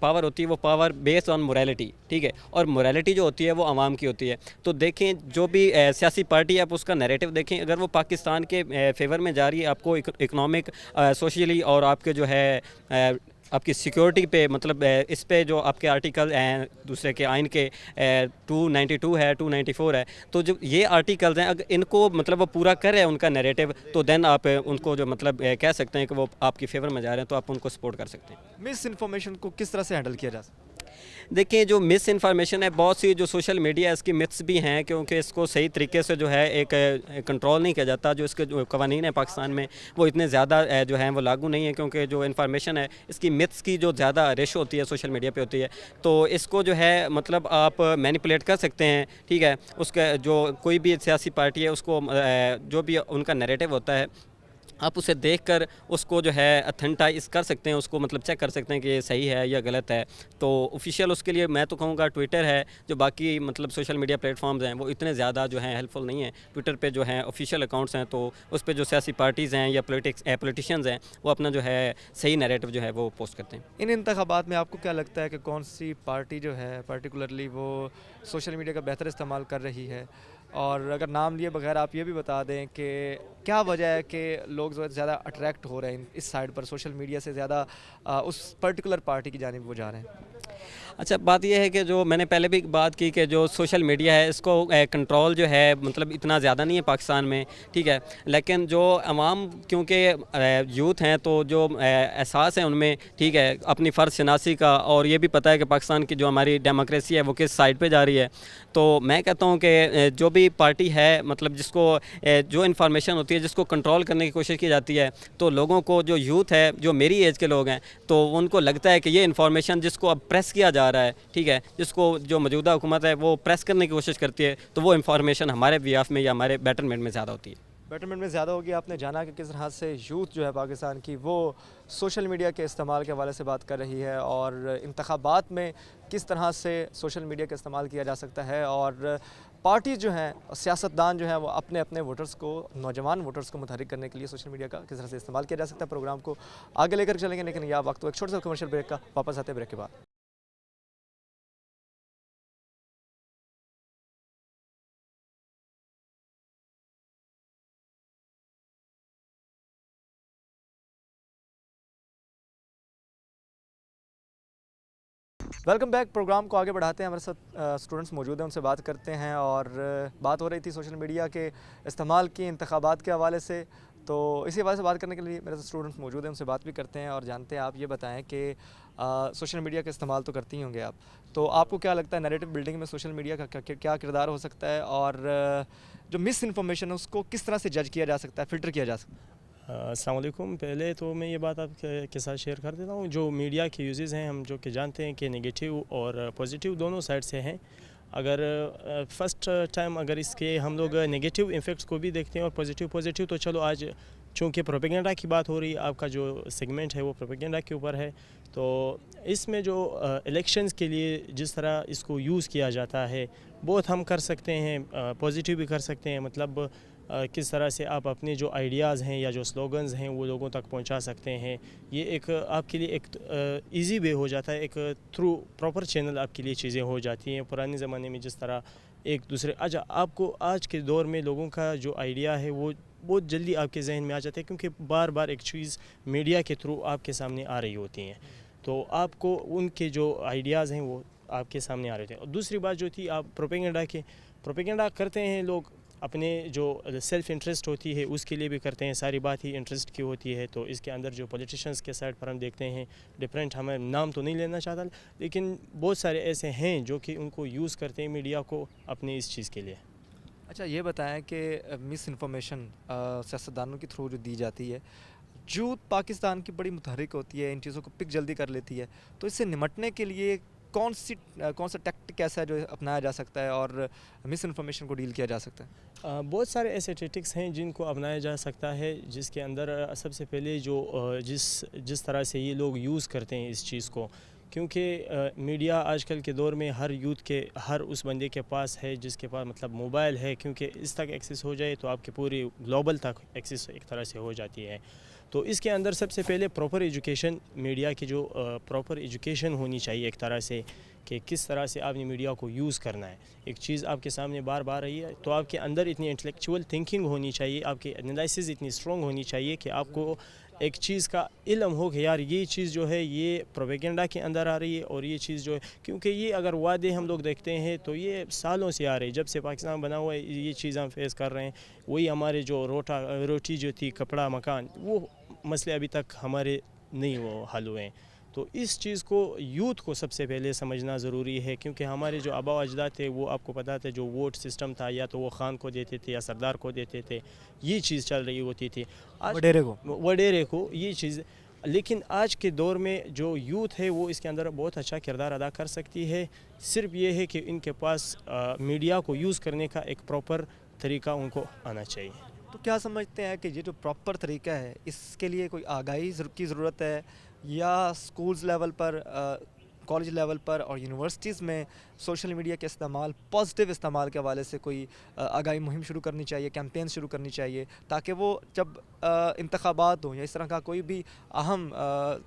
Power ہوتی ہے وہ پاور بیس آن مورالٹی، ٹھیک ہے، اور مورالٹی جو ہوتی ہے وہ عوام کی ہوتی ہے. تو دیکھیں جو بھی سیاسی پارٹی آپ اس کا نیریٹو دیکھیں، اگر وہ پاکستان کے فیور میں جا رہی ہے، آپ کو اکنامک سوشلی اور آپ کے جو ہے آپ کی سیکیورٹی پہ، مطلب اس پہ جو آپ کے آرٹیکل ہیں دوسرے کے آئین کے 292 ہے 294 ہے، تو جو یہ آرٹیکلز ہیں اگر ان کو مطلب وہ پورا کرے ان کا نیریٹو، تو دین آپ ان کو جو مطلب کہہ سکتے ہیں کہ وہ آپ کی فیور میں جا رہے ہیں، تو آپ ان کو سپورٹ کر سکتے ہیں. مس انفارمیشن کو کس طرح سے ہینڈل کیا جا سکتا ہے؟ دیکھیں جو مس انفارمیشن ہے، بہت سی جو سوشل میڈیا ہے اس کی متس بھی ہیں، کیونکہ اس کو صحیح طریقے سے جو ہے ایک کنٹرول نہیں کیا جاتا. جو اس کے جو قوانین ہیں پاکستان میں وہ اتنے زیادہ جو ہیں وہ لاگو نہیں ہیں، کیونکہ جو انفارمیشن ہے اس کی متس کی جو زیادہ ریشو ہوتی ہے سوشل میڈیا پہ ہوتی ہے، تو اس کو جو ہے مطلب آپ مینیپولیٹ کر سکتے ہیں. ٹھیک ہے، اس کا جو کوئی بھی سیاسی پارٹی ہے اس کو جو بھی ان کا نیریٹو ہوتا ہے آپ اسے دیکھ کر اس کو جو ہے اتھنٹائز کر سکتے ہیں، اس کو مطلب چیک کر سکتے ہیں کہ یہ صحیح ہے یا غلط ہے. تو آفیشیل اس کے لیے میں تو کہوں گا ٹویٹر ہے، جو باقی مطلب سوشل میڈیا پلیٹ فارمز ہیں وہ اتنے زیادہ جو ہیں ہیلپ فل نہیں ہیں. ٹویٹر پہ جو ہیں آفیشیل اکاؤنٹس ہیں، تو اس پہ جو سیاسی پارٹیز ہیں یا پولیٹیشینز ہیں وہ اپنا جو ہے صحیح نیریٹو جو ہے وہ پوسٹ کرتے ہیں. ان انتخابات میں آپ کو کیا لگتا ہے کہ کون سی پارٹی جو ہے پرٹیکولرلی وہ سوشل میڈیا کا بہتر استعمال کر رہی ہے؟ اور اگر نام لیے بغیر آپ یہ بھی بتا دیں کہ کیا وجہ ہے کہ لوگ زیادہ اٹریکٹ ہو رہے ہیں اس سائڈ پر، سوشل میڈیا سے زیادہ اس پرٹیکولر پارٹی کی جانب وہ جا رہے ہیں؟ اچھا، بات یہ ہے کہ جو میں نے پہلے بھی بات کی کہ جو سوشل میڈیا ہے اس کو کنٹرول جو ہے مطلب اتنا زیادہ نہیں ہے پاکستان میں، ٹھیک ہے، لیکن جو عوام کیونکہ یوتھ ہیں تو جو احساس ہے ان میں، ٹھیک ہے، اپنی فرض شناسی کا، اور یہ بھی پتہ ہے کہ پاکستان کی جو ہماری ڈیموکریسی ہے وہ کس سائڈ پہ جا رہی ہے. تو میں کہتا ہوں کہ جو بھی پارٹی ہے مطلب جس کو جو انفارمیشن ہوتی ہے جس کو کنٹرول کرنے کی کوشش کی جاتی ہے، تو لوگوں کو جو یوتھ ہے جو میری ایج کے لوگ ہیں تو ان کو لگتا ہے کہ یہ انفارمیشن جس کو اب پریس کیا جا رہا ہے، ٹھیک ہے، جس کو جو موجودہ حکومت ہے وہ پریس کرنے کی کوشش کرتی ہے، تو وہ انفارمیشن ہمارے ویاف میں یا ہمارے بیٹرمنٹ میں زیادہ ہوتی ہے. بیٹرمنٹ میں زیادہ ہوگی. آپ نے جانا کہ کس طرح سے یوتھ جو ہے پاکستان کی وہ سوشل میڈیا کے استعمال کے حوالے سے بات کر رہی ہے، اور انتخابات میں کس طرح سے سوشل میڈیا کا استعمال کیا جا سکتا ہے، اور پارٹیز جو ہیں، سیاستدان جو ہیں، وہ اپنے اپنے ووٹرز کو، نوجوان ووٹرز کو متحرک کرنے کے لیے سوشل میڈیا کا کس طرح سے استعمال کیا جا سکتا ہے. پروگرام کو آگے لے کر چلیں گے، لیکن یہ وقت ایک چھوٹے سے کمرشل بریک کا. واپس آتے ہیں بریک کے بعد. Welcome back. پروگرام کو آگے بڑھاتے ہیں. ہمارے ساتھ اسٹوڈنٹس موجود ہیں، ان سے بات کرتے ہیں، اور بات ہو رہی تھی سوشل میڈیا کے استعمال کی انتخابات کے حوالے سے. تو اسی حوالے سے بات کرنے کے لیے میرے ساتھ اسٹوڈنٹس موجود ہیں، ان سے بات بھی کرتے ہیں اور جانتے ہیں. آپ یہ بتائیں کہ سوشل میڈیا کا استعمال تو کرتی ہی ہوں گے آپ، تو آپ کو کیا لگتا ہے نیریٹو بلڈنگ میں سوشل میڈیا کا کیا کردار ہو سکتا ہے، اور جو مس انفارمیشن ہے اس کو کس طرح سے جج کیا جا سکتا ہے، فلٹر کیا جا سکتا ہے؟ السلام علیکم. پہلے تو میں یہ بات آپ کے ساتھ شیئر کر دیتا ہوں. جو میڈیا کے یوزز ہیں ہم جو کہ جانتے ہیں کہ نگیٹیو اور پوزیٹیو دونوں سائڈ سے ہیں. اگر فرسٹ ٹائم اگر اس کے ہم لوگ نگیٹیو ایفیکٹس کو بھی دیکھتے ہیں اور پوزیٹیو تو چلو آج چونکہ پروپیگنڈا کی بات ہو رہی ہے، آپ کا جو سیگمنٹ ہے وہ پروپیگنڈا کے اوپر ہے، تو اس میں جو الیکشنز کے لیے جس طرح اس کو یوز کیا جاتا ہے بہت ہم کر سکتے ہیں، پوزیٹیو بھی کر سکتے ہیں. مطلب کس طرح سے آپ اپنے جو آئیڈیاز ہیں یا جو سلوگنز ہیں وہ لوگوں تک پہنچا سکتے ہیں. یہ ایک آپ کے لیے ایک ایزی وے ہو جاتا ہے، ایک تھرو پراپر چینل آپ کے لیے چیزیں ہو جاتی ہیں. پرانے زمانے میں جس طرح ایک دوسرے آپ کو آج کے دور میں لوگوں کا جو آئیڈیا ہے وہ بہت جلدی آپ کے ذہن میں آ جاتا ہے، کیونکہ بار بار ایک چیز میڈیا کے تھرو آپ کے سامنے آ رہی ہوتی ہیں، تو آپ کو ان کے جو آئیڈیاز ہیں وہ آپ کے سامنے آ رہے تھے. اور دوسری بات جو تھی، آپ پروپیگنڈا کرتے ہیں لوگ، اپنے جو سیلف انٹرسٹ ہوتی ہے اس کے لیے بھی کرتے ہیں. ساری بات ہی انٹرسٹ کی ہوتی ہے. تو اس کے اندر جو پولیٹیشنز کے سائڈ پر ہم دیکھتے ہیں ڈفرینٹ، ہمیں نام تو نہیں لینا چاہتا، لیکن بہت سارے ایسے ہیں جو کہ ان کو یوز کرتے ہیں میڈیا کو اپنے اس چیز کے لیے. اچھا یہ بتائیں کہ مس انفارمیشن سیاستدانوں کے تھرو جو دی جاتی ہے، یوتھ پاکستان کی بڑی متحرک ہوتی ہے، ان چیزوں کو پک جلدی کر لیتی ہے، تو اس سے نمٹنے کے لیے کون سا ٹیکٹک ایسا ہے جو اپنایا جا سکتا ہے اور مس انفارمیشن کو ڈیل کیا جا سکتا ہے؟ بہت سارے ایسے ٹیکٹکس ہیں جن کو اپنایا جا سکتا ہے، جس کے اندر سب سے پہلے جو جس طرح سے یہ لوگ یوز کرتے ہیں اس چیز کو، کیونکہ میڈیا آج کل کے دور میں ہر یوتھ کے، ہر اس بندے کے پاس ہے جس کے پاس مطلب موبائل ہے، کیونکہ اس تک ایکسیس ہو جائے تو آپ کے پوری گلوبل تک ایکسیس ایک طرح سے ہو جاتی ہے. تو اس کے اندر سب سے پہلے پراپر ایجوکیشن، میڈیا کی جو پراپر ایجوکیشن ہونی چاہیے ایک طرح سے، کہ کس طرح سے آپ نے میڈیا کو یوز کرنا ہے. ایک چیز آپ کے سامنے بار بار رہی ہے تو آپ کے اندر اتنی انٹلیکچوئل تھنکنگ ہونی چاہیے، آپ کی انالائسز اتنی اسٹرانگ ہونی چاہیے کہ آپ کو ایک چیز کا علم ہو کہ یار یہ چیز جو ہے یہ پروپیگنڈا کے اندر آ رہی ہے، اور یہ چیز جو ہے، کیونکہ یہ اگر وعدے ہم لوگ دیکھتے ہیں تو یہ سالوں سے آ رہے ہیں، جب سے پاکستان بنا ہوا ہے یہ چیز ہم فیس کر رہے ہیں. وہی ہمارے جو روٹی جو تھی، کپڑا، مکان، وہ مسئلے ابھی تک ہمارے نہیں وہ حل ہوئے ہیں. تو اس چیز کو یوتھ کو سب سے پہلے سمجھنا ضروری ہے، کیونکہ ہمارے جو آبا و اجداد تھے وہ آپ کو پتہ تھا جو ووٹ سسٹم تھا، یا تو وہ خان کو دیتے تھے یا سردار کو دیتے تھے، یہ چیز چل رہی ہوتی تھی. وڈیرے کو یہ چیز. لیکن آج کے دور میں جو یوتھ ہے وہ اس کے اندر بہت اچھا کردار ادا کر سکتی ہے. صرف یہ ہے کہ ان کے پاس میڈیا کو یوز کرنے کا ایک پراپر طریقہ ان کو آنا چاہیے. تو کیا سمجھتے ہیں کہ یہ جو پراپر طریقہ ہے اس کے لیے کوئی آگاہی کی ضرورت ہے، یا اسکولز لیول پر، کالج لیول پر اور یونیورسٹیز میں سوشل میڈیا کے استعمال، پازیٹیو استعمال کے حوالے سے کوئی آگاہی مہم شروع کرنی چاہیے، کیمپین شروع کرنی چاہیے، تاکہ وہ جب انتخابات ہوں یا اس طرح کا کوئی بھی اہم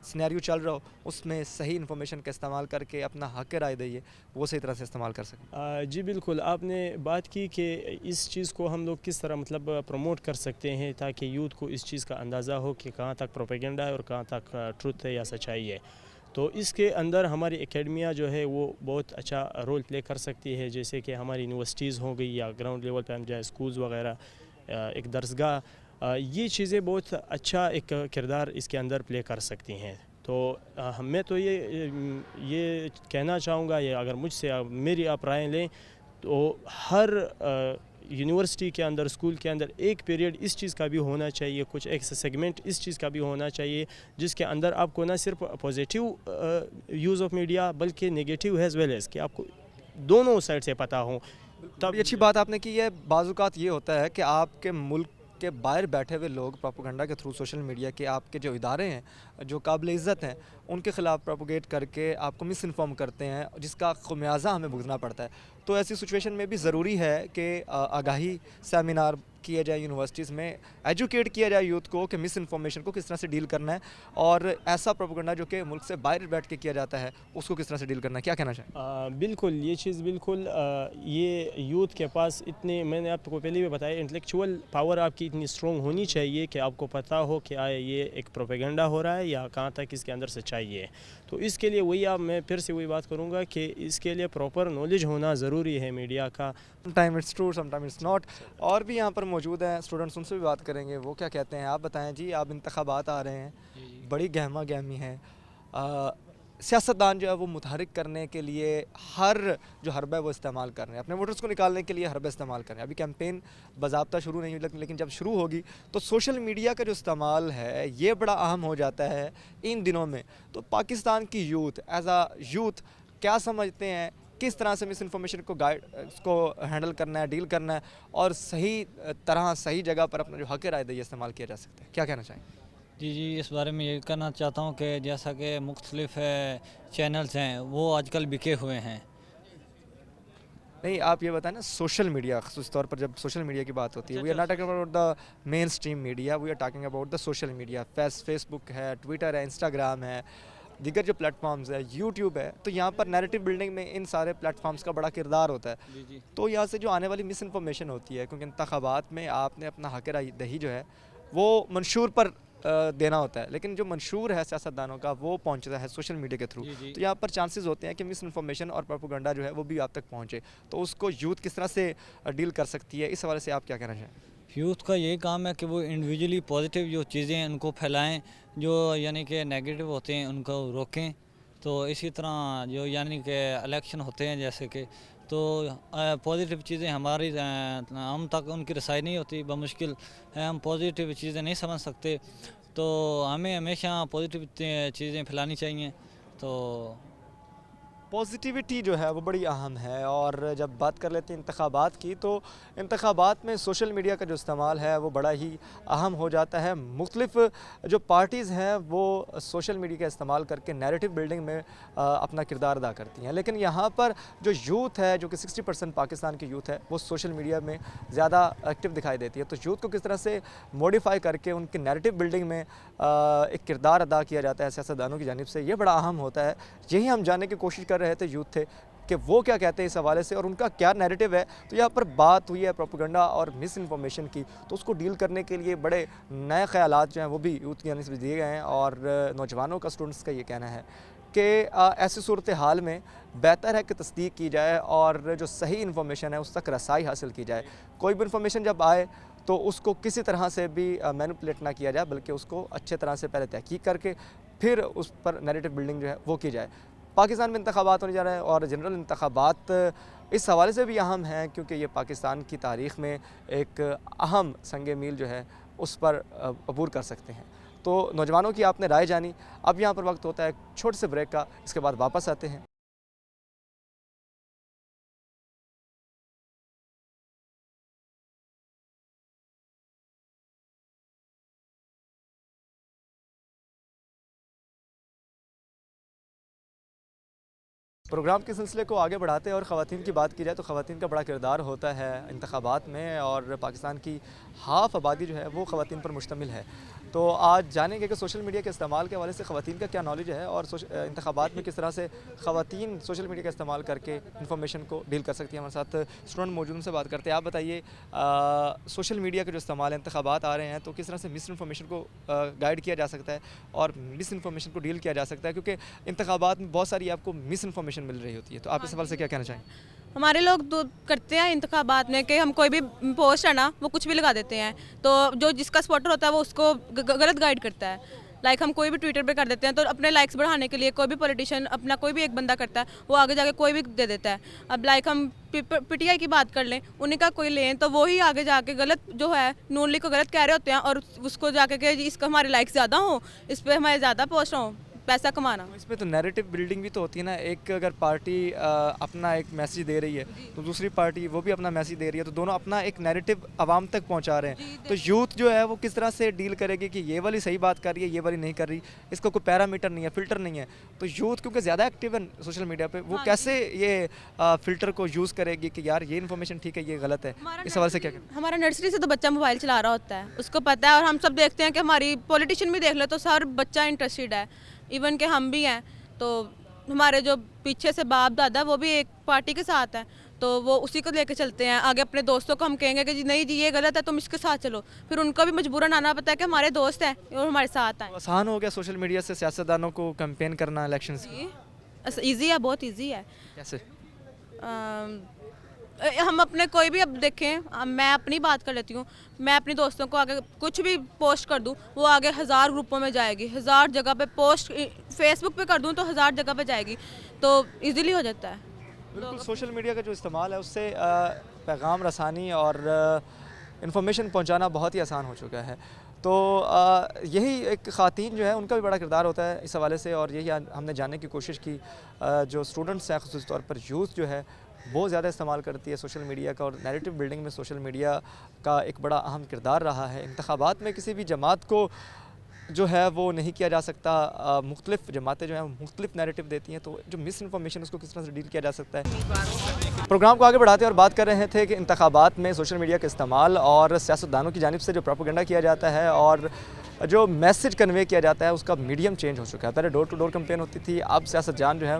سینیریو چل رہا ہو اس میں صحیح انفارمیشن کا استعمال کر کے اپنا حق رائے دے وہ صحیح طرح سے استعمال کر سکیں؟ جی بالکل، آپ نے بات کی کہ اس چیز کو ہم لوگ کس طرح مطلب پروموٹ کر سکتے ہیں تاکہ یوتھ کو اس چیز کا اندازہ ہو کہ کہاں تک پروپیگنڈا ہے اور کہاں تک ٹروتھ ہے یا سچائی ہے. تو اس کے اندر ہماری اکیڈمیاں جو ہے وہ بہت اچھا رول پلے کر سکتی ہے، جیسے کہ ہماری یونیورسٹیز ہو گئی یا گراؤنڈ لیول پہ ہم جائے اسکولز وغیرہ، ایک درسگاہ، یہ چیزیں بہت اچھا ایک کردار اس کے اندر پلے کر سکتی ہیں. تو میں تو یہ کہنا چاہوں گا، یہ اگر مجھ سے میری آپ رائے لیں تو ہر یونیورسٹی کے اندر، اسکول کے اندر ایک پیریڈ اس چیز کا بھی ہونا چاہیے، کچھ ایک سیگمنٹ اس چیز کا بھی ہونا چاہیے جس کے اندر آپ کو نہ صرف پازیٹیو یوز آف میڈیا بلکہ نگیٹیو ایز ویل ایز، کہ آپ کو دونوں سائڈ سے پتہ ہوں. تب اچھی بات آپ نے کی ہے. بعض اوقات یہ ہوتا ہے کہ آپ کے ملک کے باہر بیٹھے ہوئے لوگ پروپیگنڈا کے تھرو سوشل میڈیا کے آپ کے جو ادارے ہیں جو قابل عزت ہیں ان کے خلاف پروپیگیٹ کر کے آپ کو مس انفارم کرتے ہیں، جس کا خمیازہ ہمیں بھگتنا پڑتا ہے. تو ایسی سچویشن میں بھی ضروری ہے کہ آگاہی سیمینار کیے جائے یونیورسٹیز میں، ایجوکیٹ کیا جائے یوتھ کو کہ مس انفارمیشن کو کس طرح سے ڈیل کرنا ہے، اور ایسا پروپیگنڈا جو کہ ملک سے باہر بیٹھ کے کیا جاتا ہے اس کو کس طرح سے ڈیل کرنا ہے. کیا کہنا چاہیں؟ بالکل یہ چیز بالکل، یہ یوتھ کے پاس اتنے، میں نے آپ کو پہلے بھی بتایا، انٹلیکچوئل پاور آپ کی اتنی اسٹرانگ ہونی چاہیے کہ آپ کو پتہ ہو کہ آیا یہ ایک پروپیگنڈا ہو رہا ہے یا کہاں تک اس کے اندر سچائی ہے. تو اس کے لیے میں پھر سے وہی بات کروں گا کہ اس کے لیے پراپر نالج ہونا ضروری ہے میڈیا کا. Some time it's true, some time it's not. اور بھی یہاں پر موجود ہیں اسٹوڈنٹس، ان سے بھی بات کریں گے وہ کیا کہتے ہیں. آپ بتائیں جی، آپ انتخابات آ رہے ہیں، بڑی گہما گہمی ہے، سیاستدان جو ہے وہ متحرک کرنے کے لیے ہر جو حربہ ہے وہ استعمال کر رہے ہیں، اپنے ووٹرز کو نکالنے کے لیے حربہ استعمال کر رہے ہیں. ابھی کیمپین باضابطہ شروع نہیں ہوئی، لیکن جب شروع ہوگی تو سوشل میڈیا کا جو استعمال ہے یہ بڑا اہم ہو جاتا ہے ان دنوں میں. تو پاکستان کی یوتھ، ایز اے یوتھ، کیا سمجھتے ہیں کس طرح سے مس انفارمیشن کو اس کو ہینڈل کرنا ہے، ڈیل کرنا ہے، اور صحیح طرح صحیح جگہ پر اپنا جو حق رائے دہی استعمال کیا جا سکتا ہے؟ کیا کہنا چاہیں؟ جی اس بارے میں یہ کہنا چاہتا ہوں کہ جیسا کہ مختلف چینلز ہیں وہ آج کل بکے ہوئے ہیں. نہیں، آپ یہ بتائیں نا، سوشل میڈیا خصوص طور پر جب سوشل میڈیا کی بات ہوتی ہے، we are not talking about the mainstream media, we are talking about the social media. Facebook ہے، ٹویٹر ہے، انسٹاگرام ہے، دیگر جو پلیٹ فارمز ہے، یوٹیوب ہے. تو یہاں پر نیریٹو بلڈنگ میں ان سارے پلیٹ فارمز کا بڑا کردار ہوتا ہے. تو یہاں سے جو آنے والی مس انفارمیشن ہوتی ہے، کیونکہ انتخابات میں آپ نے اپنا حق رائے دہی جو ہے وہ منشور پر دینا ہوتا ہے، لیکن جو منشور ہے سیاستدانوں کا وہ پہنچتا ہے سوشل میڈیا کے تھرو. تو یہاں پر چانسز ہوتے ہیں کہ مس انفارمیشن اور پروپیگنڈا جو ہے وہ بھی آپ تک پہنچے. تو اس کو یوتھ کس طرح سے ڈیل کر سکتی ہے، اس حوالے سے آپ کیا کہنا چاہیں؟ یوتھ کا یہی کام ہے کہ وہ انڈیویجولی پازیٹیو جو چیزیں ہیں ان کو پھیلائیں، جو یعنی کہ نیگیٹو ہوتے ہیں ان کو روکیں. تو اسی طرح جو یعنی کہ الیکشن ہوتے ہیں جیسے کہ، تو پازیٹیو چیزیں ہماری ہم تک ان کی رسائی نہیں ہوتی، بمشکل ہم پازیٹیو چیزیں نہیں سمجھ سکتے. تو ہمیں ہمیشہ پازیٹیو چیزیں پھیلانی چاہیے. تو پازیٹیوٹی جو ہے وہ بڑی اہم ہے، اور جب بات کر لیتے ہیں انتخابات کی تو انتخابات میں سوشل میڈیا کا جو استعمال ہے وہ بڑا ہی اہم ہو جاتا ہے۔ مختلف جو پارٹیز ہیں وہ سوشل میڈیا کا استعمال کر کے نیریٹو بلڈنگ میں اپنا کردار ادا کرتی ہیں، لیکن یہاں پر جو یوتھ ہے، جو کہ 60% پاکستان کی یوتھ ہے، وہ سوشل میڈیا میں زیادہ ایکٹیو دکھائی دیتی ہے۔ تو یوتھ کو کس طرح سے موڈیفائی کر کے ان کی نیریٹو بلڈنگ میں ایک کردار ادا کیا جاتا ہے سیاستدانوں کی جانب سے، یہ بڑا اہم ہوتا ہے۔ یہی ہم جاننے کی کوشش کر رہے تھے یوتھ تھے کہ وہ کیا کہتے ہیں اس حوالے سے اور ان کا کیا نیریٹو ہے۔ تو یہاں پر بات ہوئی ہے پروپیگنڈا اور مس انفارمیشن کی، تو اس کو ڈیل کرنے کے لیے بڑے نئے خیالات جو ہیں وہ بھی یوتھ کی جانب سے دیے گئے ہیں، اور نوجوانوں کا، اسٹوڈنٹس کا یہ کہنا ہے کہ ایسی صورتحال میں بہتر ہے کہ تصدیق کی جائے اور جو صحیح انفارمیشن ہے اس تک رسائی حاصل کی جائے۔ کوئی بھی انفارمیشن جب آئے تو اس کو کسی طرح سے بھی مینپولیٹ نہ کیا جائے، بلکہ اس کو اچھے طرح سے پہلے تحقیق کر کے پھر اس پر نیریٹو بلڈنگ جو ہے وہ کی جائے۔ پاکستان میں انتخابات ہونے جا رہے ہیں اور جنرل انتخابات اس حوالے سے بھی اہم ہیں کیونکہ یہ پاکستان کی تاریخ میں ایک اہم سنگ میل جو ہے اس پر عبور کر سکتے ہیں۔ تو نوجوانوں کی آپ نے رائے جانی، اب یہاں پر وقت ہوتا ہے چھوٹے سے بریک کا، اس کے بعد واپس آتے ہیں۔ پروگرام کے سلسلے کو آگے بڑھاتے ہیں اور خواتین کی بات کی جائے تو خواتین کا بڑا کردار ہوتا ہے انتخابات میں، اور پاکستان کی ہاف آبادی جو ہے وہ خواتین پر مشتمل ہے۔ تو آج جانیں گے کہ سوشل میڈیا کے استعمال کے حوالے سے خواتین کا کیا نالج ہے اور انتخابات میں کس طرح سے خواتین سوشل میڈیا کا استعمال کر کے انفارمیشن کو ڈیل کر سکتی ہیں۔ ہمارے ساتھ اسٹوڈنٹ موجود سے بات کرتے ہیں۔ آپ بتائیے سوشل میڈیا کا جو استعمال ہے، انتخابات آ رہے ہیں تو کس طرح سے مس انفارمیشن کو گائیڈ کیا جا سکتا ہے اور مس انفارمیشن کو ڈیل کیا جا سکتا ہے، کیونکہ انتخابات میں بہت ساری آپ کو مس انفارمیشن مل رہی ہوتی ہے۔ تو آپ اس سوال سے کیا کہنا چاہیں؟ ہمارے لوگ تو کرتے ہیں انتخابات میں کہ ہم کوئی بھی پوسٹ ہے نا وہ کچھ بھی لگا دیتے ہیں، تو جو جس کا سپورٹر ہوتا ہے وہ اس کو غلط گائیڈ کرتا ہے۔ لائک ہم کوئی بھی ٹویٹر پہ کر دیتے ہیں تو اپنے لائکس بڑھانے کے لیے کوئی بھی پولیٹیشین اپنا کوئی بھی ایک بندہ کرتا ہے، وہ آگے جا کے کوئی بھی دے دیتا ہے۔ اب لائک ہم پی ٹی آئی کی بات کر لیں، انہیں کا کوئی لیں تو وہی آگے جا کے غلط جو ہے نون لیگ کو غلط کہہ رہے ہوتے ہیں، اور اس کو جا کے کہ اس کا ہمارے لائکس زیادہ ہوں، اس پہ ہمارے زیادہ پوسٹ ہوں، پیسہ کمانا۔ اس میں تو نیریٹو بلڈنگ بھی تو ہوتی ہے نا، ایک اگر پارٹی اپنا ایک میسیج دے رہی ہے تو دوسری پارٹی وہ بھی اپنا میسیج دے رہی ہے، تو دونوں اپنا ایک نیریٹو عوام تک پہنچا رہے ہیں۔ تو یوتھ جو ہے وہ کس طرح سے ڈیل کرے گی کہ یہ والی صحیح بات کر رہی ہے، یہ والی نہیں کر رہی، اس کا کوئی پیرامیٹر نہیں ہے، فلٹر نہیں ہے۔ تو یوتھ کیونکہ زیادہ ایکٹیو ہے سوشل میڈیا پہ، وہ کیسے یہ فلٹر کو یوز کرے گی کہ یار یہ انفارمیشن ٹھیک ہے، یہ غلط ہے؟ اس حوالے سے کیا کہنا؟ ہمارا نرسری سے تو بچہ موبائل چلا رہا ہوتا ہے، اس کو پتہ ہے، اور ہم سب دیکھتے ہیں کہ ہماری پولیٹیشین بھی دیکھ لو تو ہر بچہ انٹرسٹڈ ہے، ایون کہ ہم بھی ہیں۔ تو ہمارے جو پیچھے سے باپ دادا وہ بھی ایک پارٹی کے ساتھ ہیں، تو وہ اسی کو لے کے چلتے ہیں۔ آگے اپنے دوستوں کو ہم کہیں گے کہ جی نہیں جی یہ غلط ہے، تم اس کے ساتھ چلو، پھر ان کو بھی مجبوراً آنا پتا ہے کہ ہمارے دوست ہیں اور ہمارے ساتھ آئیں۔ آسان ہو گیا سوشل میڈیا سے سیاستدانوں کو کیمپین کرنا الیکشنز؟ ایزی ہے، بہت ایزی ہے۔ کیسے؟ ہم اپنے کوئی بھی اب دیکھیں، میں اپنی بات کر لیتی ہوں، میں اپنی دوستوں کو آگے کچھ بھی پوسٹ کر دوں وہ آگے 1000 گروپوں میں جائے گی، 1000 جگہ پہ پوسٹ، فیس بک پہ کر دوں تو 1000 جگہ پہ جائے گی، تو ایزیلی ہو جاتا ہے۔ بالکل، سوشل میڈیا کا جو استعمال ہے اس سے پیغام رسانی اور انفارمیشن پہنچانا بہت ہی آسان ہو چکا ہے۔ تو یہی ایک خواتین جو ہے ان کا بھی بڑا کردار ہوتا ہے اس حوالے سے، اور یہی ہم نے جاننے کی کوشش کی۔ جو اسٹوڈنٹس ہیں خصوصی طور پر یوتھ جو ہے بہت زیادہ استعمال کرتی ہے سوشل میڈیا کا، اور نیریٹو بلڈنگ میں سوشل میڈیا کا ایک بڑا اہم کردار رہا ہے۔ انتخابات میں کسی بھی جماعت کو جو ہے وہ نہیں کیا جا سکتا، مختلف جماعتیں جو ہیں مختلف نیریٹو دیتی ہیں، تو جو مس انفارمیشن اس کو کس طرح سے ڈیل کیا جا سکتا ہے۔ پروگرام کو آگے بڑھاتے ہیں اور بات کر رہے تھے کہ انتخابات میں سوشل میڈیا کا استعمال اور سیاستدانوں کی جانب سے جو پروپیگنڈا کیا جاتا ہے اور جو میسج کنوے کیا جاتا ہے اس کا میڈیم چینج ہو چکا ہے۔ پہلے ڈور ٹو ڈور کمپین ہوتی تھی، اب سیاست جان جو ہے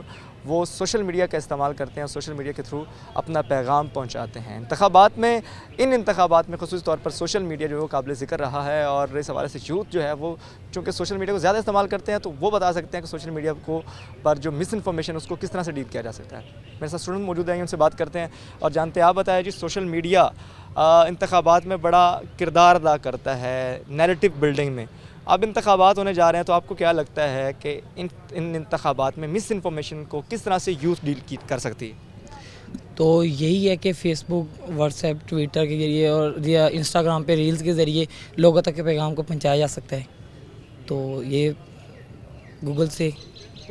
وہ سوشل میڈیا کا استعمال کرتے ہیں اور سوشل میڈیا کے تھرو اپنا پیغام پہنچاتے ہیں۔ انتخابات میں انتخابات میں خصوصی طور پر سوشل میڈیا جو ہے وہ قابل ذکر رہا ہے، اور اس حوالے سے یوتھ جو ہے وہ چونکہ سوشل میڈیا کو زیادہ استعمال کرتے ہیں تو وہ بتا سکتے ہیں کہ سوشل میڈیا کو پر جو مس انفارمیشن اس کو کس طرح سے ڈیل کیا جا سکتا ہے۔ میرے ساتھ اسٹوڈنٹ موجود ہیں، ان سے بات کرتے ہیں اور جانتے ہیں۔ آپ بتائیں جی، سوشل میڈیا انتخابات میں بڑا کردار ادا کرتا ہے نیریٹو بلڈنگ میں، اب انتخابات ہونے جا رہے ہیں تو آپ کو کیا لگتا ہے کہ ان انتخابات میں مس انفارمیشن کو کس طرح سے یوتھ ڈیل کر سکتی ہے؟ تو یہی ہے کہ فیس بک، واٹس ایپ، ٹویٹر کے ذریعے اور یا انسٹاگرام پہ ریلز کے ذریعے لوگوں تک کے پیغام کو پہنچایا جا سکتا ہے۔ تو یہ گوگل سے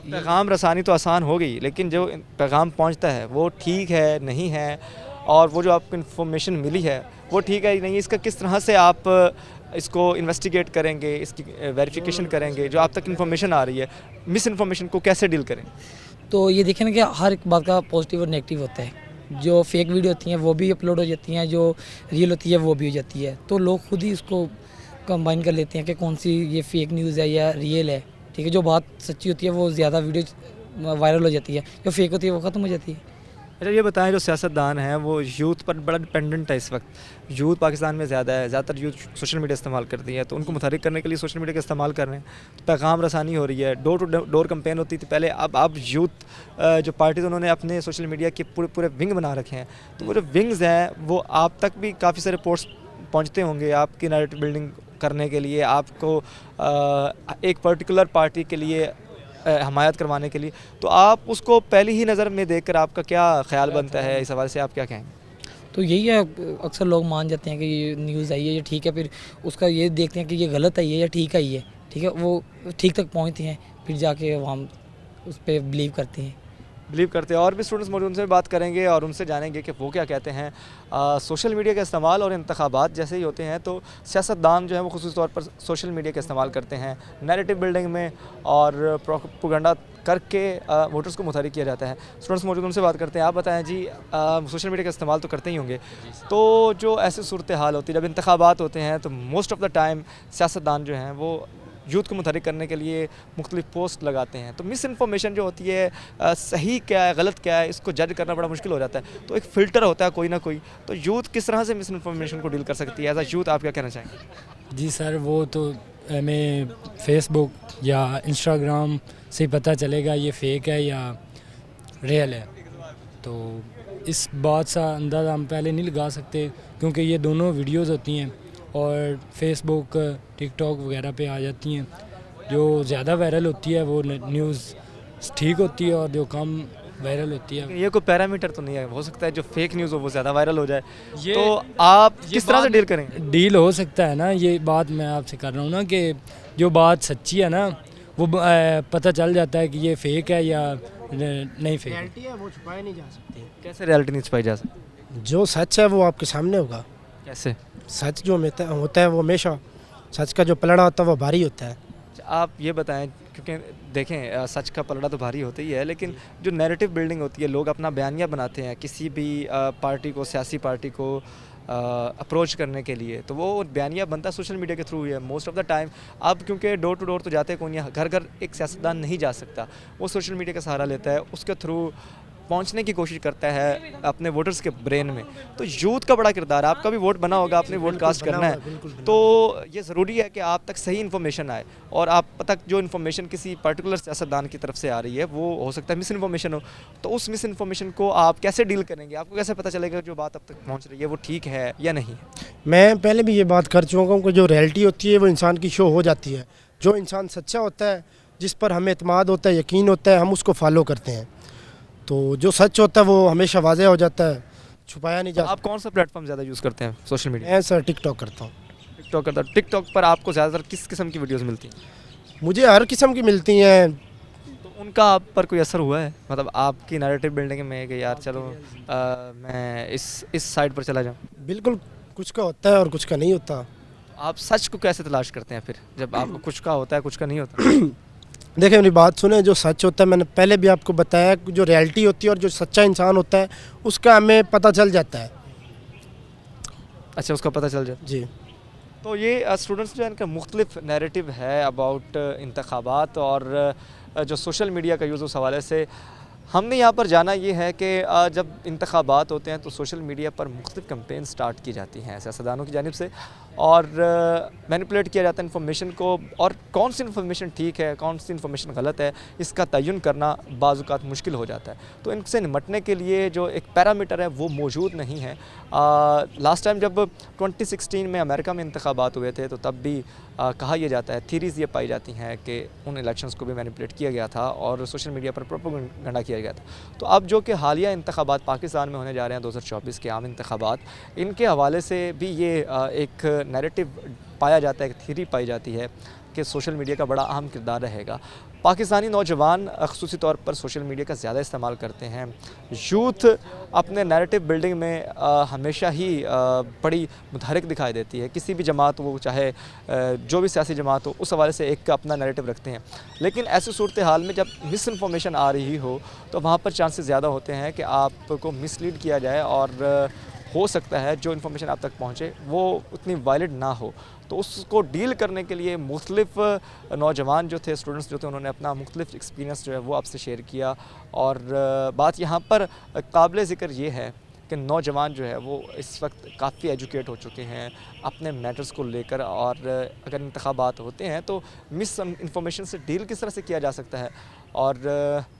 پیغام رسانی تو آسان ہو گئی، لیکن جو پیغام پہنچتا ہے وہ ٹھیک ہے نہیں ہے، اور وہ جو آپ کو انفارمیشن ملی ہے وہ ٹھیک ہے نہیں، اس کا کس طرح سے آپ اس کو انویسٹیگیٹ کریں گے، اس کی ویریفیکیشن کریں گے، جو آپ تک انفارمیشن آ رہی ہے مس انفارمیشن کو کیسے ڈیل کریں؟ تو یہ دیکھیں نا کہ ہر ایک بات کا پازیٹیو اور نیگیٹیو ہوتا ہے. جو فیک ویڈیو ہوتی ہیں وہ بھی اپلوڈ ہو جاتی ہیں، جو ریئل ہوتی ہے وہ بھی ہو جاتی ہے. تو لوگ خود ہی اس کو کمبائن کر لیتے ہیں کہ کون سی یہ فیک نیوز ہے یا ریئل ہے. ٹھیک ہے، جو بات سچی ہوتی ہے وہ زیادہ ویڈیو وائرل ہو جاتی ہے، جو فیک ہوتی ہے وہ ختم ہو جاتی ہے. اچھا یہ بتائیں، جو سیاستدان ہیں وہ یوتھ پر بڑا ڈپینڈنٹ ہے اس وقت، یوتھ پاکستان میں زیادہ ہے، زیادہ تر یوتھ سوشل میڈیا استعمال کرتی ہے، تو ان کو متحرک کرنے کے لیے سوشل میڈیا کا استعمال کر رہے ہیں، تو پیغام رسانی ہو رہی ہے، ڈور ٹو ڈور کمپین ہوتی تھی پہلے، اب یوتھ جو پارٹیز انہوں نے اپنے سوشل میڈیا کے پورے ونگ بنا رکھے ہیں، تو وہ جو ونگز ہیں وہ آپ تک بھی کافی سارے پوسٹ پہنچتے ہوں گے آپ کی نیریٹو بلڈنگ کرنے کے لیے، آپ کو ایک پرٹیکولر پارٹی کے لیے حمایت کروانے کے لیے، تو آپ اس کو پہلی ہی نظر میں دیکھ کر آپ کا کیا خیال بنتا ہے؟ اس حوالے سے آپ کیا کہیں گے؟ تو یہی ہے، اکثر لوگ مان جاتے ہیں کہ یہ نیوز آئی ہے یہ ٹھیک ہے، پھر اس کا یہ دیکھتے ہیں کہ یہ غلط آئی ہے یا ٹھیک آئی ہے. ٹھیک ہے، وہ ٹھیک تک پہنچتے ہیں، پھر جا کے وہاں اس پہ بلیو کرتے ہیں. اور بھی اسٹوڈنٹس موجود، ان سے بات کریں گے اور ان سے جانیں گے کہ وہ کیا کہتے ہیں. سوشل میڈیا کا استعمال اور انتخابات جیسے ہی ہوتے ہیں تو سیاستدان جو ہیں وہ خصوصی طور پر سوشل میڈیا کا استعمال کرتے ہیں نیریٹو بلڈنگ میں، اور پروپیگنڈا کر کے ووٹرز کو متحرک کیا جاتا ہے. اسٹوڈنٹس موجود، ان سے بات کرتے ہیں. آپ بتائیں جی، سوشل میڈیا کا استعمال تو کرتے ہی ہوں گے، تو جو ایسی صورتحال ہوتی ہے جب انتخابات ہوتے ہیں تو موسٹ آف دا ٹائم سیاستدان جو ہیں وہ یوتھ کو متحرک کرنے کے لیے مختلف پوسٹ لگاتے ہیں، تو مس انفارمیشن جو ہوتی ہے، صحیح کیا ہے غلط کیا ہے، اس کو جج کرنا بڑا مشکل ہو جاتا ہے. تو ایک فلٹر ہوتا ہے کوئی نہ کوئی، تو یوتھ کس طرح سے مس انفارمیشن کو ڈیل کر سکتی ہے؟ ایز اے یوتھ آپ کیا کہنا چاہیں گے؟ جی سر، وہ تو ہمیں فیس بک یا انسٹاگرام سے پتہ چلے گا یہ فیک ہے یا ریئل ہے. تو اس بات سے اندازہ ہم پہلے نہیں لگا سکتے، کیونکہ یہ دونوں ویڈیوز ہوتی ہیں اور فیس بک ٹک ٹاک وغیرہ پہ آ جاتی ہیں. جو زیادہ وائرل ہوتی ہے وہ نیوز ٹھیک ہوتی ہے، اور جو کم وائرل ہوتی ہے یہ کوئی پیرامیٹر تو نہیں ہے، ہو سکتا ہے جو فیک نیوز ہو وہ زیادہ وائرل ہو جائے، تو آپ کس طرح سے ڈیل کریں گے؟ ڈیل ہو سکتا ہے نا، یہ بات میں آپ سے کر رہا ہوں نا کہ جو بات سچی ہے نا وہ پتہ چل جاتا ہے کہ یہ فیک ہے یا نہیں فیک ہے. ریالٹی ہے وہ چھپائی نہیں جا سکتی. کیسے ریالٹی نہیں چھپائی جا سکتی؟ جو سچ ہے وہ آپ کے سامنے ہوگا. کیسے؟ سچ جو ہوتا ہے وہ ہمیشہ، سچ کا جو پلڑا ہوتا ہے وہ بھاری ہوتا ہے. آپ یہ بتائیں، کیونکہ دیکھیں سچ کا پلڑا تو بھاری ہوتا ہی ہے، لیکن جو نیریٹو بلڈنگ ہوتی ہے، لوگ اپنا بیانیہ بناتے ہیں کسی بھی پارٹی کو، سیاسی پارٹی کو اپروچ کرنے کے لیے، تو وہ بیانیہ بنتا ہے سوشل میڈیا کے تھرو ہی ہے موسٹ آف دا ٹائم. اب کیونکہ ڈور ٹو ڈور تو جاتے کون، گھر گھر ایک سیاستدان نہیں جا سکتا، وہ سوشل میڈیا کا سہارا لیتا ہے، اس کے تھرو پہنچنے کی کوشش کرتا ہے اپنے ووٹرز کے برین میں. تو یوتھ کا بڑا کردار ہے، آپ کا بھی ووٹ بنا ہوگا، آپ نے ووٹ کاسٹ کرنا ہے، تو یہ ضروری ہے کہ آپ تک صحیح انفارمیشن آئے، اور آپ تک جو انفارمیشن کسی پرٹیکولر سیاستدان کی طرف سے آ رہی ہے وہ ہو سکتا ہے مس انفارمیشن ہو، تو اس مس انفارمیشن کو آپ کیسے ڈیل کریں گے؟ آپ کو کیسے پتہ چلے گا جو بات اب تک پہنچ رہی ہے وہ ٹھیک ہے یا نہیں؟ میں پہلے بھی یہ بات کر چکا ہوں کہ جو ریالٹی ہوتی ہے وہ انسان کی شو ہو جاتی ہے. جو انسان سچا ہوتا ہے، جس پر ہمیں اعتماد ہوتا ہے، یقین ہوتا ہے، ہم اس کو فالو کرتے ہیں. تو جو سچ ہوتا ہے وہ ہمیشہ واضح ہو جاتا ہے، چھپایا نہیں جاتا. آپ کون سا پلیٹ فارم زیادہ یوز کرتے ہیں سوشل میڈیا؟ میں سر ٹک ٹاک کرتا ہوں. ٹک ٹاک کرتا ہوں. ٹک ٹاک پر آپ کو زیادہ تر کس قسم کی ویڈیوز ملتی ہیں؟ مجھے ہر قسم کی ملتی ہیں. تو ان کا آپ پر کوئی اثر ہوا ہے، مطلب آپ کی نیریٹو بلڈنگ میں کہ یار چلو میں اس سائڈ پر چلا جاؤں؟ بالکل، کچھ کا ہوتا ہے اور کچھ کا نہیں ہوتا. آپ سچ کو کیسے تلاش کرتے ہیں پھر جب آپ کو کچھ کا ہوتا ہے کچھ کا نہیں ہوتا؟ دیکھیں میری بات سنیں، جو سچ ہوتا ہے میں نے پہلے بھی آپ کو بتایا کہ جو ریالٹی ہوتی ہے اور جو سچا انسان ہوتا ہے اس کا ہمیں پتہ چل جاتا ہے. اچھا، اس کا پتہ چل جاتا. جی. تو یہ اسٹوڈنٹس جو ہے ان کا مختلف نیریٹو ہے اباؤٹ انتخابات اور جو سوشل میڈیا کا یوز اس حوالے سے. ہم نے یہاں پر جانا یہ ہے کہ جب انتخابات ہوتے ہیں تو سوشل میڈیا پر مختلف کمپین سٹارٹ کی جاتی ہیں سیاستدانوں کی جانب سے، اور مینیپولیٹ کیا جاتا ہے انفارمیشن کو، اور کون سی انفارمیشن ٹھیک ہے کون سی انفارمیشن غلط ہے اس کا تعین کرنا بعض اوقات مشکل ہو جاتا ہے. تو ان سے نمٹنے کے لیے جو ایک پیرامیٹر ہے وہ موجود نہیں ہے. لاسٹ ٹائم جب 2016 میں امریکہ میں انتخابات ہوئے تھے تو تب بھی کہا یہ جاتا ہے، تھیریز یہ پائی جاتی ہیں کہ ان الیکشنز کو بھی مینیپولیٹ کیا گیا تھا اور سوشل میڈیا پر پروپیگنڈا کیا گیا تھا. تو اب جو کہ حالیہ انتخابات پاکستان میں ہونے جا رہے ہیں 2024 کے عام انتخابات، ان کے حوالے سے بھی یہ ایک نیریٹو پایا جاتا ہے، ایک تھیری پائی جاتی ہے کہ سوشل میڈیا کا بڑا اہم کردار رہے گا. پاکستانی نوجوان خصوصی طور پر سوشل میڈیا کا زیادہ استعمال کرتے ہیں. یوتھ اپنے نیریٹو بلڈنگ میں ہمیشہ ہی بڑی متحرک دکھائی دیتی ہے. کسی بھی جماعت وہ چاہے جو بھی سیاسی جماعت ہو, اس حوالے سے ایک اپنا نیریٹو رکھتے ہیں. لیکن ایسی صورتحال میں جب مس انفارمیشن آ رہی ہو تو وہاں پر چانسز زیادہ ہوتے ہیں کہ آپ کو مس لیڈ کیا جائے, اور ہو سکتا ہے جو انفارمیشن آپ تک پہنچے وہ اتنی ویلڈ نہ ہو. تو اس کو ڈیل کرنے کے لیے مختلف نوجوان جو تھے, اسٹوڈنٹس جو تھے, انہوں نے اپنا مختلف ایکسپیرینس جو ہے وہ آپ سے شیئر کیا. اور بات یہاں پر قابل ذکر یہ ہے کہ نوجوان جو ہے وہ اس وقت کافی ایجوکیٹ ہو چکے ہیں اپنے میٹرز کو لے کر, اور اگر انتخابات ہوتے ہیں تو مس انفارمیشن سے ڈیل کس طرح سے کیا جا سکتا ہے, اور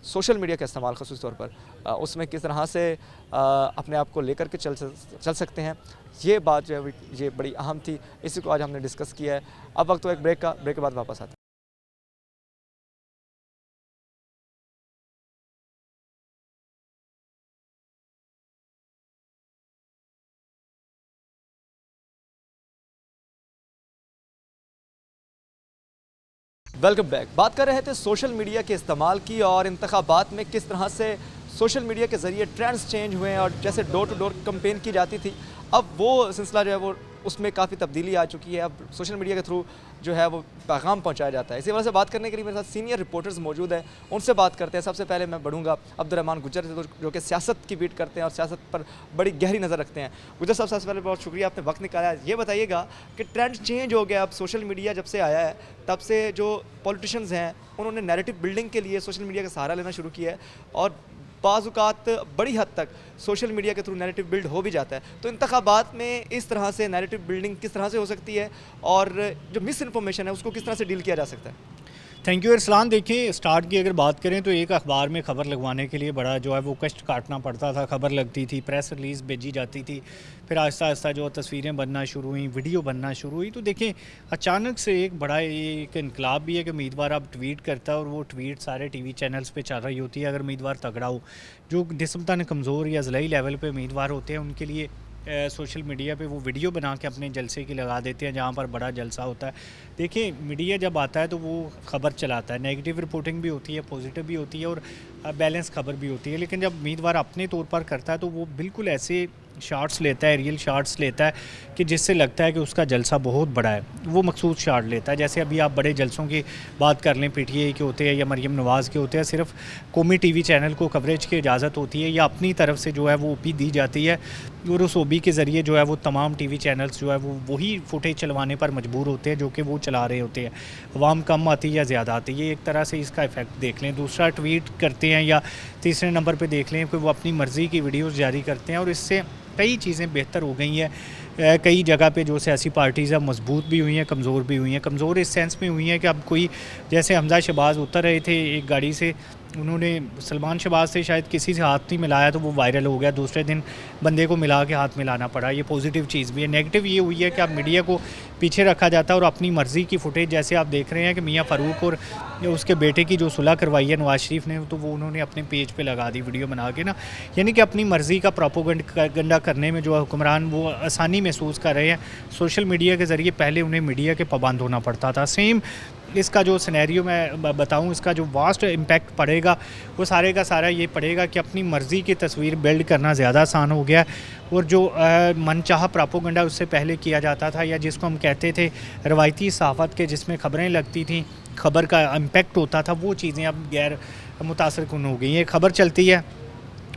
سوشل میڈیا کا استعمال خصوصی طور پر اس میں کس طرح سے اپنے آپ کو لے کر کے چل سکتے ہیں, یہ بات جو ہے یہ بڑی اہم تھی. اسی کو آج ہم نے ڈسکس کیا ہے. اب وقت ہو ایک بریک کا, بریک کے بعد واپس آتے ہیں. Welcome back. بات کر رہے تھے سوشل میڈیا کے استعمال کی, اور انتخابات میں کس طرح سے سوشل میڈیا کے ذریعے ٹرینڈز چینج ہوئے ہیں, اور جیسے ڈور ٹو ڈور کمپین کی جاتی تھی اب وہ سلسلہ جو ہے وہ اس میں کافی تبدیلی آ چکی ہے. اب سوشل میڈیا کے تھرو جو ہے وہ پیغام پہنچایا جاتا ہے. اسی وجہ سے بات کرنے کے لیے میرے ساتھ سینئر رپورٹرز موجود ہیں, ان سے بات کرتے ہیں. سب سے پہلے میں بڑھوں گا عبدالرحمان گجر سے, جو کہ سیاست کی بیٹ کرتے ہیں اور سیاست پر بڑی گہری نظر رکھتے ہیں. گجر صاحب, سب سے پہلے بہت شکریہ, آپ نے وقت نکالا. یہ بتائیے گا کہ ٹرینڈ چینج ہو گیا اب سوشل میڈیا جب سے آیا ہے, تب سے جو پولیٹیشنز ہیں انہوں نے نیریٹو بلڈنگ کے لیے سوشل میڈیا کا سہارا لینا شروع کیا ہے, اور بعض اوقات بڑی حد تک سوشل میڈیا کے تھرو نیریٹو بلڈ ہو بھی جاتا ہے. تو انتخابات میں اس طرح سے نیریٹو بلڈنگ کس طرح سے ہو سکتی ہے, اور جو مس انفارمیشن ہے اس کو کس طرح سے ڈیل کیا جا سکتا ہے؟ Thank you Arsalan. دیکھیں, اسٹارٹ کی اگر بات کریں تو ایک اخبار میں خبر لگوانے کے لیے بڑا جو ہے وہ کشٹ کاٹنا پڑتا تھا. خبر لگتی تھی, پریس ریلیز بھیجی جاتی تھی, پھر آہستہ آہستہ جو تصویریں بننا شروع ہوئیں, ویڈیو بننا شروع ہوئی. تو دیکھیں اچانک سے ایک بڑا ایک انقلاب بھی ہے کہ امیدوار اب ٹویٹ کرتا ہے, اور وہ ٹویٹ سارے ٹی وی چینلز پہ چل رہی ہوتی ہے. اگر امیدوار تگڑا ہو, جو نسبتاً کمزور یا ضلعی لیول پہ امیدوار ہوتے ہیں, ان کے لیے سوشل میڈیا پہ وہ ویڈیو بنا کے اپنے جلسے کی لگا دیتے ہیں جہاں پر بڑا جلسہ ہوتا ہے. دیکھیں, میڈیا جب آتا ہے تو وہ خبر چلاتا ہے, نیگیٹو رپورٹنگ بھی ہوتی ہے, پوزیٹیو بھی ہوتی ہے, اور بیلنس خبر بھی ہوتی ہے. لیکن جب امیدوار اپنے طور پر کرتا ہے تو وہ بالکل ایسے شارٹس لیتا ہے, ریئل شارٹس لیتا ہے کہ جس سے لگتا ہے کہ اس کا جلسہ بہت بڑا ہے. وہ مخصوص شارٹ لیتا ہے. جیسے ابھی آپ بڑے جلسوں کی بات کر لیں, پی ٹی آئی کے ہوتے ہیں یا مریم نواز کے ہوتے ہیں, صرف قومی ٹی وی چینل کو کوریج کی اجازت ہوتی ہے یا اپنی طرف سے جو ہے وہ او پی دی جاتی ہے, اور اس او بی کے ذریعے جو ہے وہ تمام ٹی وی چینلز جو ہے وہ وہی فوٹیج چلوانے پر مجبور ہوتے ہیں جو کہ وہ چلا رہے ہوتے ہیں. عوام کم آتی ہے یا زیادہ آتی ہے, یہ ایک طرح سے اس کا افیکٹ دیکھ لیں. دوسرا, ٹویٹ کرتے ہیں یا تیسرے نمبر پہ دیکھ لیں کہ وہ اپنی مرضی کی ویڈیوز جاری کرتے ہیں, اور اس سے کئی چیزیں بہتر ہو گئی ہیں. کئی جگہ پہ جو سیاسی پارٹیز اب مضبوط بھی ہوئی ہیں, کمزور بھی ہوئی ہیں. کمزور اس سینس میں ہوئی ہیں کہ اب کوئی, جیسے حمزہ شہباز اتر رہے تھے ایک گاڑی سے, انہوں نے سلمان شہباز سے شاید کسی سے ہاتھ نہیں ملایا تو وہ وائرل ہو گیا, دوسرے دن بندے کو ملا کے ہاتھ ملانا پڑا. یہ پازیٹیو چیز بھی ہے. نیگیٹو یہ ہوئی ہے کہ اب میڈیا کو پیچھے رکھا جاتا ہے اور اپنی مرضی کی فوٹیج, جیسے آپ دیکھ رہے ہیں کہ میاں فاروق اور اس کے بیٹے کی جو صلح کروائی ہے نواز شریف نے, تو وہ انہوں نے اپنے پیج پہ لگا دی ویڈیو بنا کے نا. یعنی کہ اپنی مرضی کا پروپیگنڈا کرنے میں جو حکمران وہ آسانی محسوس کر رہے ہیں سوشل میڈیا کے ذریعے. پہلے انہیں میڈیا کے پابند ہونا پڑتا تھا. سیم اس کا جو سینیریو میں بتاؤں, اس کا جو واسٹ امپیکٹ پڑے گا وہ سارے کا سارا یہ پڑے گا کہ اپنی مرضی کی تصویر بلڈ کرنا زیادہ آسان ہو گیا, اور جو من چاہا پراپوگنڈا اس سے پہلے کیا جاتا تھا, یا جس کو ہم کہتے تھے روایتی صحافت کے, جس میں خبریں لگتی تھیں, خبر کا امپیکٹ ہوتا تھا, وہ چیزیں اب غیر متاثر کن ہو گئی ہیں. خبر چلتی ہے,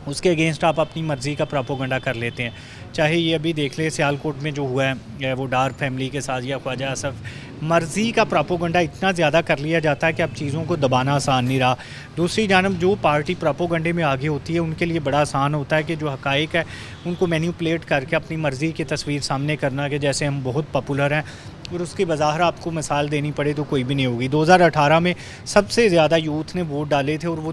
اس کے اگینسٹ آپ اپنی مرضی کا پراپوگنڈا کر لیتے ہیں. چاہے یہ ابھی دیکھ لیں سیالکوٹ میں جو ہوا ہے وہ ڈار فیملی کے ساتھ, یا خواجہ آصف, مرضی کا پراپوگنڈا اتنا زیادہ کر لیا جاتا ہے کہ اب چیزوں کو دبانا آسان نہیں رہا. دوسری جانب جو پارٹی پراپوگنڈے میں آگے ہوتی ہے ان کے لیے بڑا آسان ہوتا ہے کہ جو حقائق ہے ان کو مینیپولیٹ کر کے اپنی مرضی کی تصویر سامنے کرنا, کہ جیسے ہم بہت پاپولر ہیں, اور اس کی بظاہر آپ کو مثال دینی پڑے تو کوئی بھی نہیں ہوگی. 2018 میں سب سے زیادہ یوتھ نے ووٹ ڈالے تھے, اور وہ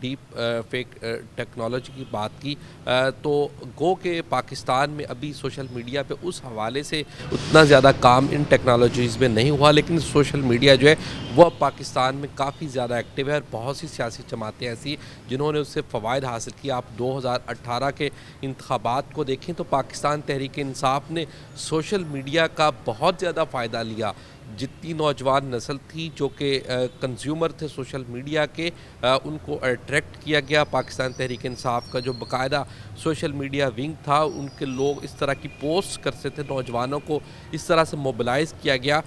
ڈیپ فیک ٹیکنالوجی کی بات کی تو گو کہ پاکستان میں ابھی سوشل میڈیا پہ اس حوالے سے اتنا زیادہ کام ان ٹیکنالوجیز میں نہیں ہوا، لیکن سوشل میڈیا جو ہے وہ پاکستان میں کافی زیادہ ایکٹیو ہے اور بہت سی سیاسی جماعتیں ایسی جنہوں نے اس سے فوائد حاصل کیا۔ آپ 2018 کے انتخابات کو دیکھیں تو پاکستان تحریک انصاف نے سوشل میڈیا کا بہت زیادہ فائدہ لیا۔ جتنی نوجوان نسل تھی جو کہ کنزیومر تھے سوشل میڈیا کے، ان کو اٹریکٹ کیا گیا۔ پاکستان تحریک انصاف کا جو باقاعدہ سوشل میڈیا ونگ تھا، ان کے لوگ اس طرح کی پوسٹ کرتے تھے، نوجوانوں کو اس طرح سے موبلائز کیا گیا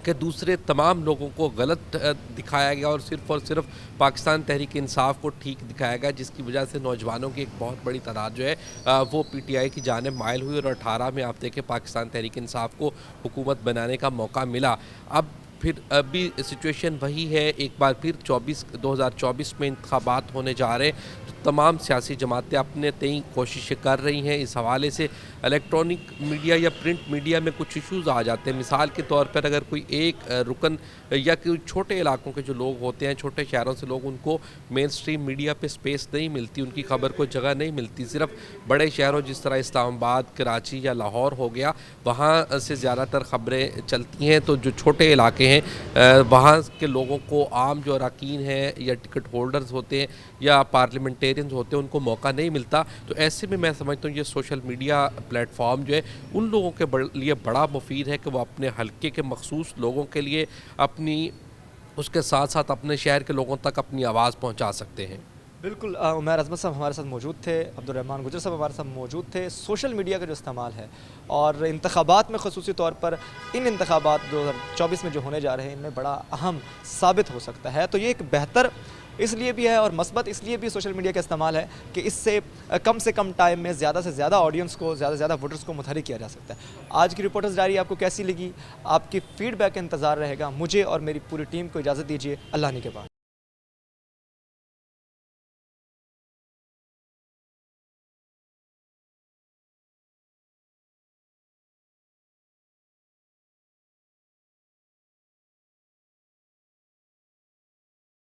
کہ دوسرے تمام لوگوں کو غلط دکھایا گیا اور صرف پاکستان تحریک انصاف کو ٹھیک دکھایا گیا، جس کی وجہ سے نوجوانوں کی ایک بہت بڑی تعداد جو ہے وہ پی ٹی آئی کی جانب مائل ہوئی اور 18 میں آپ دیکھیں پاکستان تحریک انصاف کو حکومت بنانے کا موقع ملا۔ اب پھر ابھی سچویشن وہی ہے، ایک بار پھر 2024 میں انتخابات ہونے جا رہے ہیں، تمام سیاسی جماعتیں اپنے تئیں کوششیں کر رہی ہیں۔ اس حوالے سے الیکٹرانک میڈیا یا پرنٹ میڈیا میں کچھ ایشوز آ جاتے ہیں، مثال کے طور پر اگر کوئی ایک رکن یا کوئی چھوٹے علاقوں کے جو لوگ ہوتے ہیں، چھوٹے شہروں سے لوگ، ان کو مین سٹریم میڈیا پہ سپیس نہیں ملتی، ان کی خبر کو جگہ نہیں ملتی۔ صرف بڑے شہروں جس طرح اسلام آباد، کراچی یا لاہور ہو گیا، وہاں سے زیادہ تر خبریں چلتی ہیں، تو جو چھوٹے علاقے ہیں وہاں کے لوگوں کو، عام جو اراکین ہیں یا ٹکٹ ہولڈرز ہوتے ہیں یا پارلیمنٹیرینز ہوتے ہیں، ان کو موقع نہیں ملتا۔ تو ایسے میں سمجھتا ہوں یہ سوشل میڈیا پلیٹ فارم جو ہے ان لوگوں کے لیے بڑا مفید ہے کہ وہ اپنے حلقے کے مخصوص لوگوں کے لیے اپنی، اس کے ساتھ ساتھ اپنے شہر کے لوگوں تک اپنی آواز پہنچا سکتے ہیں۔ بالکل، عمیر عظمت صاحب ہمارے ساتھ موجود تھے، عبدالرحمان گجر صاحب ہمارے ساتھ موجود تھے۔ سوشل میڈیا کا جو استعمال ہے اور انتخابات میں خصوصی طور پر ان انتخابات 2024 میں جو ہونے جا رہے ہیں، ان میں بڑا اہم ثابت ہو سکتا ہے۔ تو یہ ایک بہتر اس لیے بھی ہے اور مثبت اس لیے بھی سوشل میڈیا کا استعمال ہے کہ اس سے کم ٹائم میں زیادہ سے زیادہ آڈینس کو، زیادہ سے زیادہ ووٹرز کو متحرک کیا جا سکتا ہے۔ آج کی رپورٹرز ڈائری آپ کو کیسی لگی؟ آپ کی فیڈ بیک کا انتظار رہے گا۔ مجھے اور میری پوری ٹیم کو اجازت دیجیے، اللہ نے کے بعد۔